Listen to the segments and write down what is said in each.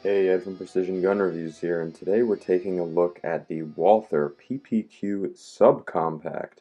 Hey, Ed from Precision Gun Reviews here, and today we're taking a look at the Walther PPQ Subcompact.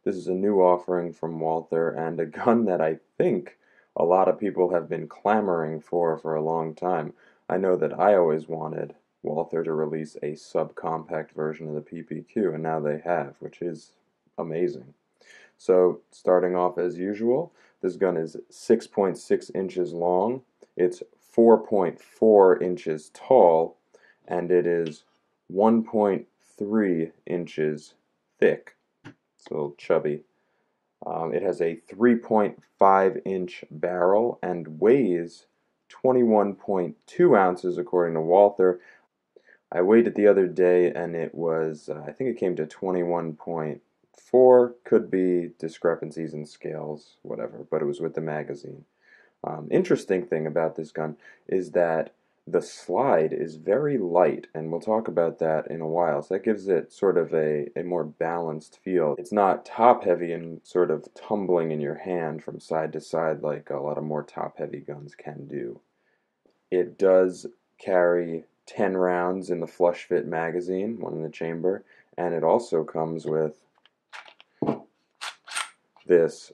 This is a new offering from Walther and a gun that I think a lot of people have been clamoring for a long time. I know that I always wanted Walther to release a subcompact version of the PPQ, and now they have, which is amazing. So, starting off as usual, this gun is 6.6 inches long. It's 4.4 inches tall, and it is 1.3 inches thick. It's a little chubby. It has a 3.5-inch barrel and weighs 21.2 ounces according to Walther. I weighed it the other day and it was, I think it came to 21.4, could be discrepancies in scales, whatever, but it was with the magazine. Interesting thing about this gun is that the slide is very light, and we'll talk about that in a while, so that gives it sort of a more balanced feel. It's not top heavy and sort of tumbling in your hand from side to side like a lot of more top heavy guns can do. It does carry 10 rounds in the flush fit magazine, one in the chamber, and it also comes with this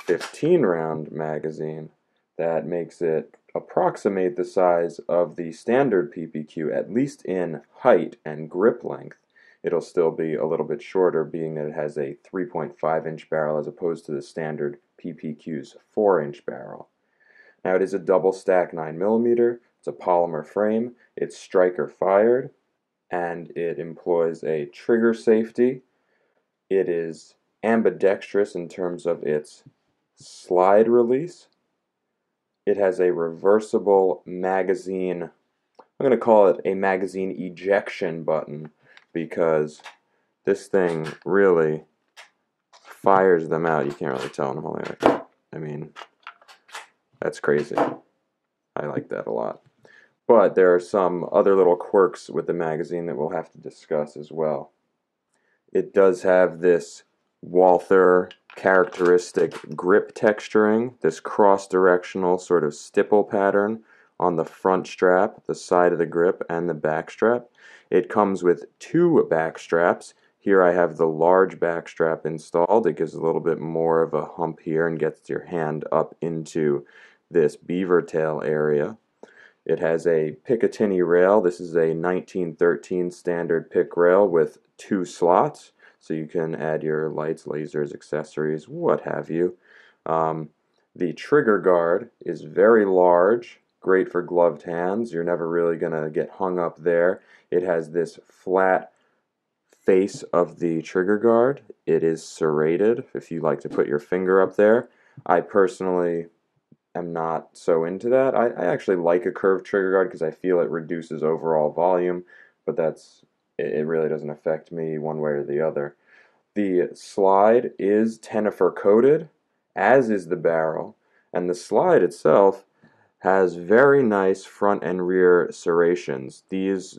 15-round magazine that makes it approximate the size of the standard PPQ, at least in height and grip length. It'll still be a little bit shorter, being that it has a 3.5-inch barrel as opposed to the standard PPQ's 4-inch barrel. Now, it is a double stack 9mm, it's a polymer frame, it's striker fired, and it employs a trigger safety. It is ambidextrous in terms of its slide release. It has a reversible magazine, I'm going to call it a magazine ejection button, because this thing really fires them out. You can't really tell them holding it like that. I mean, that's crazy. I like that a lot. But there are some other little quirks with the magazine that we'll have to discuss as well. It does have this Walther characteristic grip texturing, this cross-directional sort of stipple pattern on the front strap, the side of the grip, and the back strap. It comes with two back straps. Here I have the large back strap installed. It gives a little bit more of a hump here and gets your hand up into this beaver tail area. It has a Picatinny rail. This is a 1913 standard pick rail with two slots, so you can add your lights, lasers, accessories, what have you. The trigger guard is very large, great for gloved hands. You're never really going to get hung up there. It has this flat face of the trigger guard. It is serrated if you like to put your finger up there. I personally am not so into that. I actually like a curved trigger guard because I feel it reduces overall volume, but it really doesn't affect me one way or the other. The slide is Tenifer coated, as is the barrel, and the slide itself has very nice front and rear serrations. These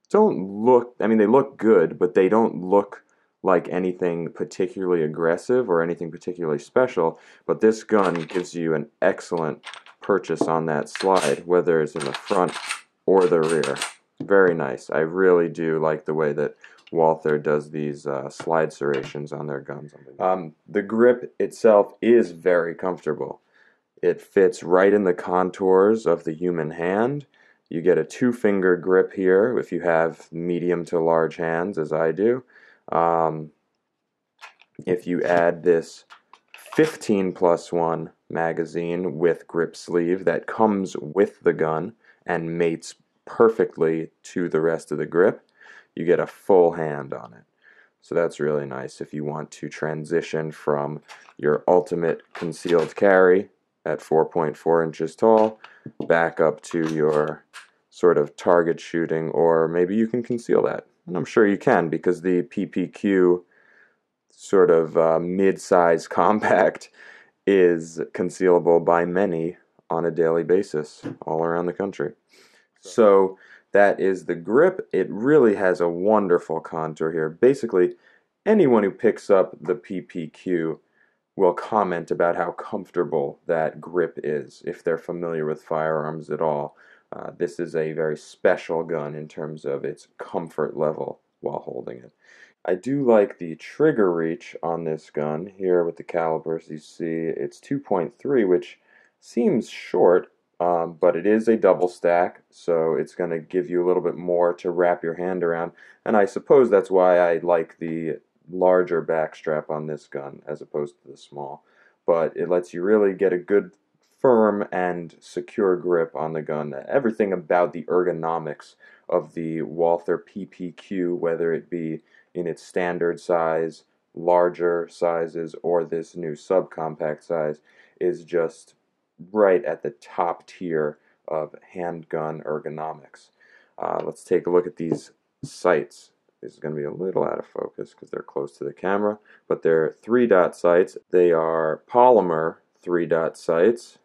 don't look, I mean, they look good, but they don't look like anything particularly aggressive or anything particularly special, but this gun gives you an excellent purchase on that slide, whether it's in the front or the rear. Very nice. I really do like the way that Walther does these slide serrations on their guns. The grip itself is very comfortable. It fits right in the contours of the human hand. You get a 2-finger grip here if you have medium to large hands, as I do. If you add this 15+1 magazine with grip sleeve that comes with the gun and mates perfectly to the rest of the grip, you get a full hand on it. So that's really nice if you want to transition from your ultimate concealed carry at 4.4 inches tall back up to your sort of target shooting, or maybe you can conceal that. And I'm sure you can, because the PPQ sort of mid-size compact is concealable by many on a daily basis all around the country. So that is the grip. It really has a wonderful contour here. Basically, anyone who picks up the PPQ will comment about how comfortable that grip is if they're familiar with firearms at all. This is a very special gun in terms of its comfort level while holding it. I do like the trigger reach on this gun here with the calibers. You see it's 2.3, which seems short, but it is a double stack, so it's going to give you a little bit more to wrap your hand around, and I suppose that's why I like the larger back strap on this gun as opposed to the small. But it lets you really get a good firm and secure grip on the gun. Everything about the ergonomics of the Walther PPQ, whether it be in its standard size, larger sizes, or this new subcompact size, is just right at the top tier of handgun ergonomics. Let's take a look at these sights. This is going to be a little out of focus because they're close to the camera, but they're 3-dot sights. They are polymer 3-dot sights,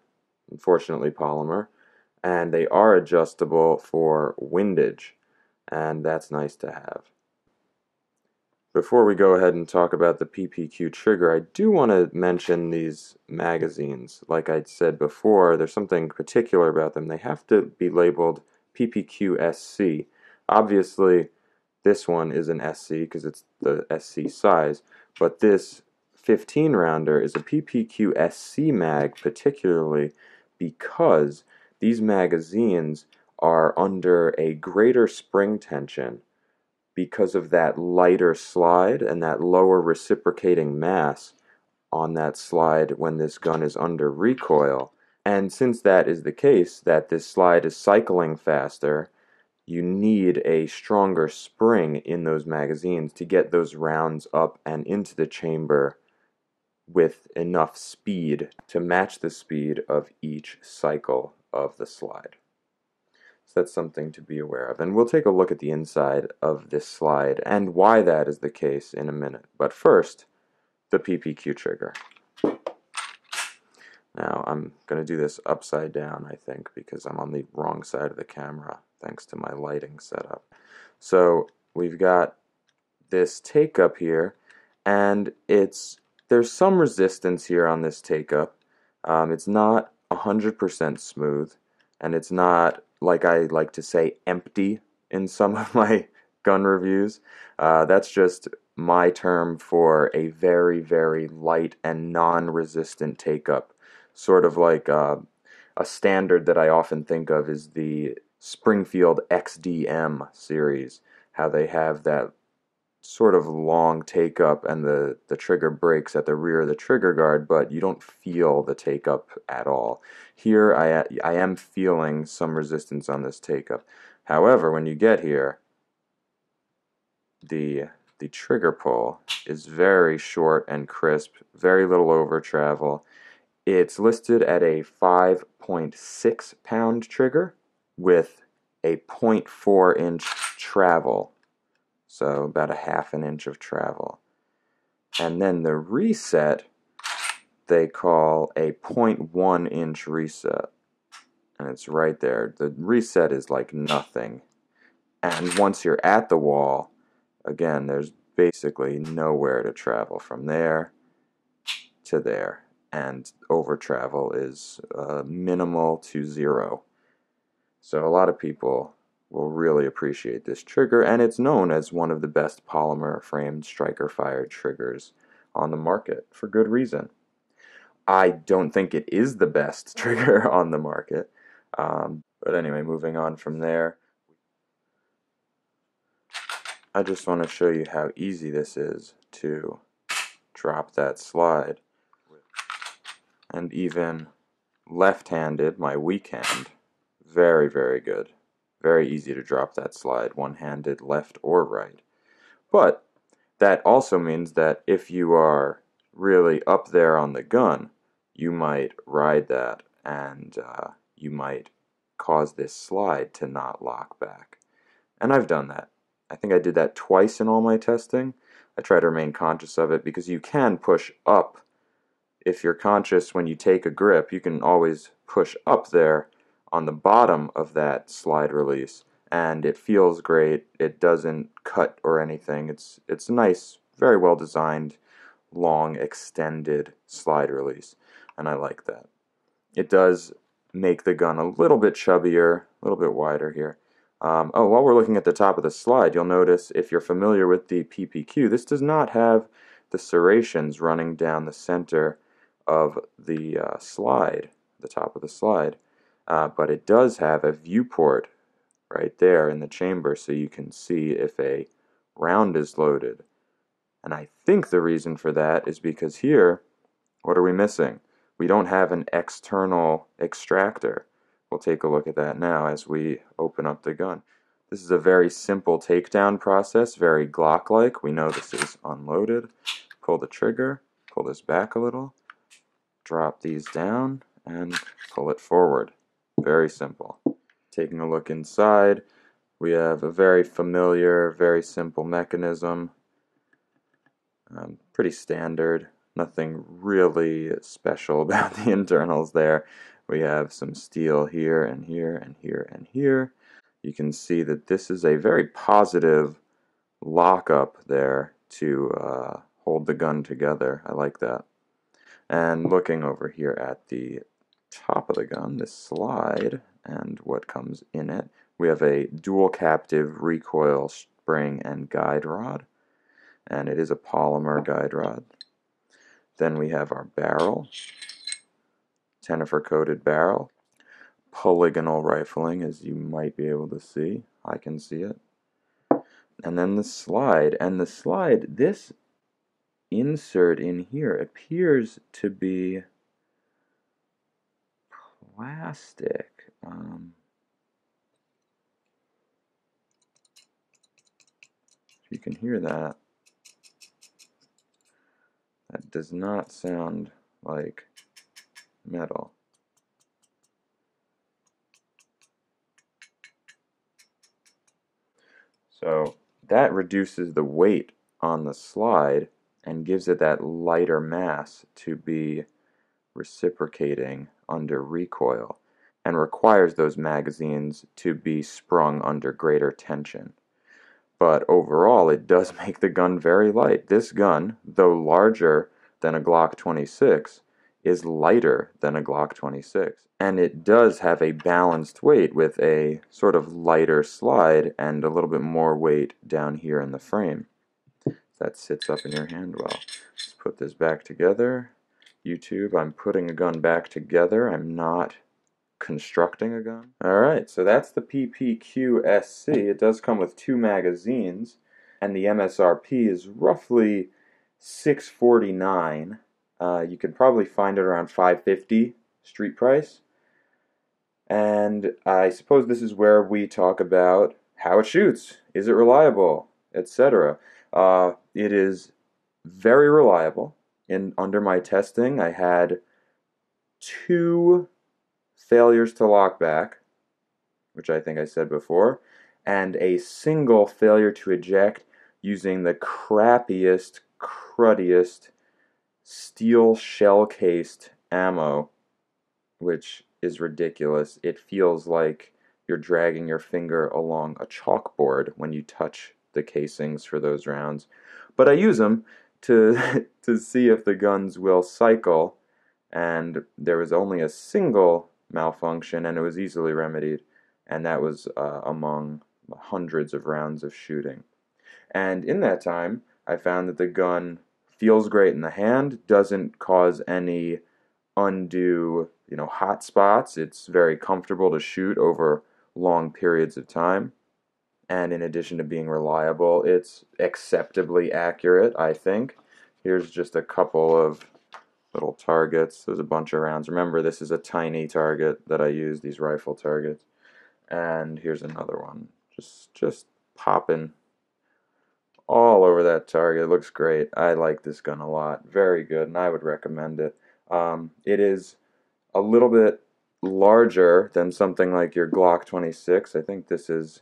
unfortunately polymer, and they are adjustable for windage, and that's nice to have. Before we go ahead and talk about the PPQ trigger, I do want to mention these magazines. Like I said before, there's something particular about them. They have to be labeled PPQ SC. Obviously, this one is an SC because it's the SC size, but this 15-rounder is a PPQ SC mag particularly because these magazines are under a greater spring tension because of that lighter slide and that lower reciprocating mass on that slide when this gun is under recoil. And since that is the case, that this slide is cycling faster, you need a stronger spring in those magazines to get those rounds up and into the chamber with enough speed to match the speed of each cycle of the slide. So that's something to be aware of. And we'll take a look at the inside of this slide and why that is the case in a minute. But first, the PPQ trigger. Now, I'm going to do this upside down, I think, because I'm on the wrong side of the camera, thanks to my lighting setup. So, we've got this take-up here, and there's some resistance here on this take-up. It's not 100% smooth, and it's not, like I like to say, empty in some of my gun reviews. That's just my term for a very, very light and non-resistant take-up. Sort of like a standard that I often think of is the Springfield XDM series, how they have that sort of long take-up and the trigger breaks at the rear of the trigger guard, but you don't feel the take-up at all. Here I am feeling some resistance on this take-up. However, when you get here, the trigger pull is very short and crisp, very little over travel. It's listed at a 5.6 pound trigger with a 0.4 inch travel, so about a ½ inch of travel. And then the reset they call a 0.1 inch reset, and it's right there. The reset is like nothing, and once you're at the wall, again, there's basically nowhere to travel from there to there. And over travel is minimal to zero. So a lot of people will really appreciate this trigger, and it's known as one of the best polymer-framed striker-fired triggers on the market for good reason. I don't think it is the best trigger on the market, but anyway, moving on from there, I just want to show you how easy this is to drop that slide. And even left-handed, my weak hand, very, very good. Very easy to drop that slide, one-handed, left or right. But that also means that if you are really up there on the gun, you might ride that and you might cause this slide to not lock back. And I've done that. I think I did that twice in all my testing. I try to remain conscious of it because you can push up. If you're conscious when you take a grip, you can always push up there on the bottom of that slide release, and it feels great. It doesn't cut or anything. It's a nice, very well designed, long, extended slide release, and I like that. It does make the gun a little bit chubbier, little bit wider here. Oh, while we're looking at the top of the slide, you'll notice, if you're familiar with the PPQ, this does not have the serrations running down the center of the slide, the top of the slide, but it does have a viewport right there in the chamber so you can see if a round is loaded. And I think the reason for that is because here, what are we missing? We don't have an external extractor. We'll take a look at that now as we open up the gun. This is a very simple takedown process, very Glock-like. We know this is unloaded. Pull the trigger, pull this back a little, drop these down, and pull it forward. Very simple. Taking a look inside, we have a very familiar, very simple mechanism. Pretty standard. Nothing really special about the internals there. We have some steel here and here and here and here. You can see that this is a very positive lockup there to hold the gun together. I like that. And looking over here at the top of the gun, this slide, and what comes in it, we have a dual captive recoil spring and guide rod, and it is a polymer guide rod. Then we have our barrel, Tenifer coated barrel, polygonal rifling, as you might be able to see. I can see it. And then the slide, this insert in here appears to be plastic. If you can hear that, that does not sound like metal. So that reduces the weight on the slide and gives it that lighter mass to be reciprocating under recoil, and requires those magazines to be sprung under greater tension. But overall, it does make the gun very light. This gun, though larger than a Glock 26, is lighter than a Glock 26. And it does have a balanced weight with a sort of lighter slide and a little bit more weight down here in the frame. That sits up in your hand well. Let's put this back together. YouTube, I'm putting a gun back together. I'm not constructing a gun. Alright, so that's the PPQ SC. It does come with 2 magazines, and the MSRP is roughly $649. You could probably find it around $550 street price. And I suppose this is where we talk about how it shoots. Is it reliable? Etc. It is very reliable. Under my testing, I had 2 failures to lock back, which I think I said before, and a single failure to eject using the crappiest, cruddiest steel shell-cased ammo, which is ridiculous. It feels like you're dragging your finger along a chalkboard when you touch the casings for those rounds. But I use them to see if the guns will cycle, and there was only a single malfunction, and it was easily remedied, and that was among hundreds of rounds of shooting. And in that time, I found that the gun feels great in the hand, doesn't cause any undue, hot spots. It's very comfortable to shoot over long periods of time. And in addition to being reliable, it's acceptably accurate, I think. Here's just a couple of little targets. There's a bunch of rounds. Remember, this is a tiny target that I use, these rifle targets. And here's another one. Just popping all over that target. It looks great. I like this gun a lot. Very good, and I would recommend it. It is a little bit larger than something like your Glock 26. I think this is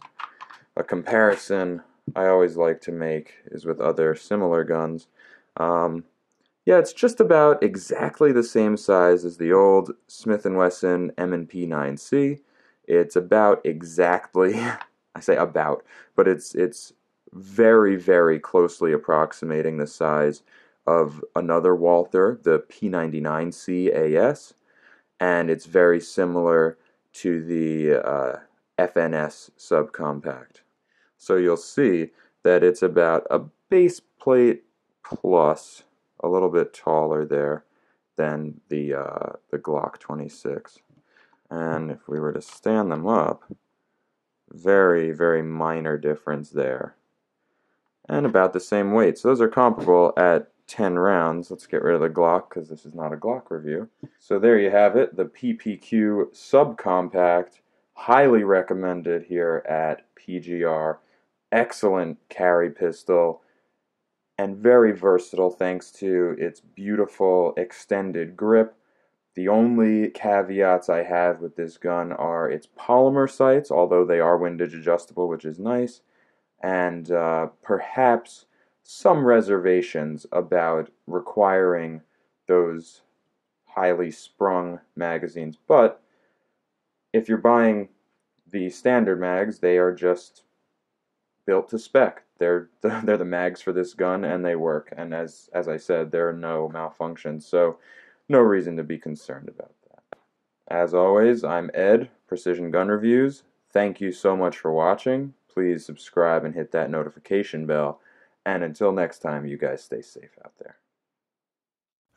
a comparison I always like to make is with other similar guns. Yeah, it's just about exactly the same size as the old Smith & Wesson M&P 9C. It's about exactly, I say about, but it's very, very closely approximating the size of another Walther, the P99C AS, and it's very similar to the FNS Subcompact. So you'll see that it's about a base plate plus a little bit taller there than the Glock 26. And if we were to stand them up, very, very minor difference there. And about the same weight. So those are comparable at 10 rounds. Let's get rid of the Glock because this is not a Glock review. So there you have it, the PPQ Subcompact. Highly recommended here at PGR. Excellent carry pistol and very versatile thanks to its beautiful extended grip. The only caveats I have with this gun are its polymer sights, although they are windage adjustable, which is nice, and perhaps some reservations about requiring those highly sprung magazines. But if you're buying the standard mags, they are just built to spec. They're the mags for this gun, and they work. And as I said, there are no malfunctions, so no reason to be concerned about that. As always, I'm Ed, Precision Gun Reviews. Thank you so much for watching. Please subscribe and hit that notification bell. And until next time, you guys stay safe out there.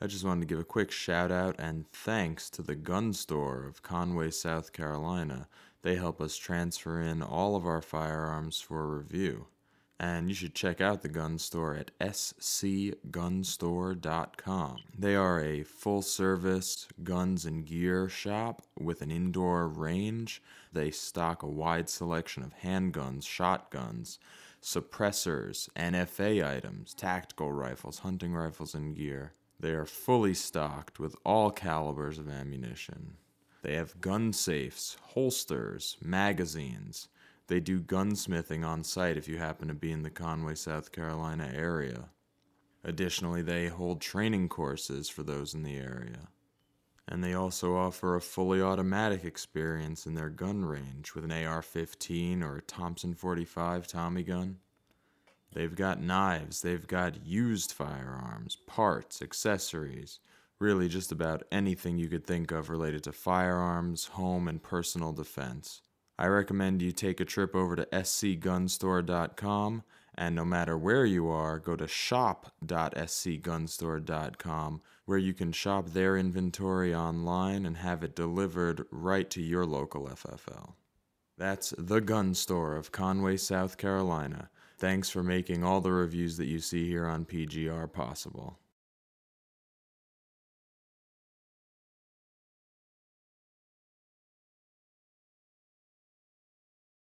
I just wanted to give a quick shout out and thanks to the gun store of Conway, South Carolina. They help us transfer in all of our firearms for review. And you should check out the gun store at scgunstore.com. They are a full-service guns and gear shop with an indoor range. They stock a wide selection of handguns, shotguns, suppressors, NFA items, tactical rifles, hunting rifles, and gear. They are fully stocked with all calibers of ammunition. They have gun safes, holsters, magazines. They do gunsmithing on site if you happen to be in the Conway, South Carolina area. Additionally, they hold training courses for those in the area. And they also offer a fully automatic experience in their gun range with an AR-15 or a Thompson 45 Tommy gun. They've got knives, they've got used firearms, parts, accessories, really just about anything you could think of related to firearms, home, and personal defense. I recommend you take a trip over to scgunstore.com, and no matter where you are, go to shop.scgunstore.com, where you can shop their inventory online and have it delivered right to your local FFL. That's the gun store of Conway, South Carolina. Thanks for making all the reviews that you see here on PGR possible.